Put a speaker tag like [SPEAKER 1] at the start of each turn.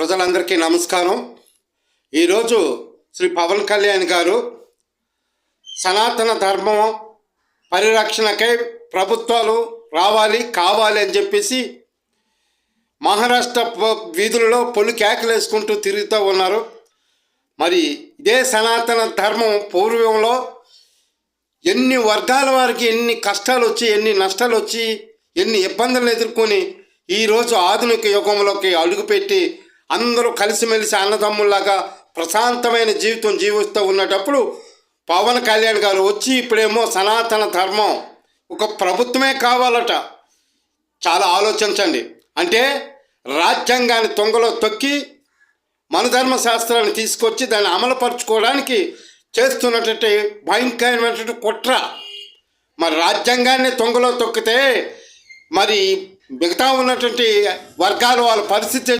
[SPEAKER 1] ప్రజలందరికీ నమస్కారం. ఈరోజు శ్రీ పవన్ కళ్యాణ్ గారు సనాతన ధర్మం పరిరక్షణకై ప్రభుత్వాలు కావాలి అని చెప్పేసి మహారాష్ట్ర వీధులలో పొలి కేకలు వేసుకుంటూ తిరుగుతూ ఉన్నారు. మరి ఇదే సనాతన ధర్మం పూర్వంలో ఎన్ని వర్గాల వారికి ఎన్ని కష్టాలు వచ్చి, ఎన్ని నష్టాలు వచ్చి, ఎన్ని ఇబ్బందులు ఎదుర్కొని ఈరోజు ఆధునిక యుగంలోకి అడుగుపెట్టి అందరూ కలిసిమెలిసి అన్నదమ్ముల్లాగా ప్రశాంతమైన జీవితం జీవిస్తూ ఉన్నటప్పుడు పవన్ కళ్యాణ్ గారు వచ్చి ఇప్పుడేమో సనాతన ధర్మం ఒక ప్రభుత్వమే కావాలట. చాలా ఆలోచించండి. అంటే రాజ్యాంగాన్ని తొంగలో తొక్కి మన ధర్మశాస్త్రాన్ని తీసుకొచ్చి దాన్ని అమలుపరుచుకోవడానికి చేస్తున్నటువంటి భయంకరమైనటువంటి కుట్ర. మరి రాజ్యాంగాన్ని తొంగలో తొక్కితే మరి మిగతా ఉన్నటువంటి వర్గాల వాళ్ళ పరిస్థితి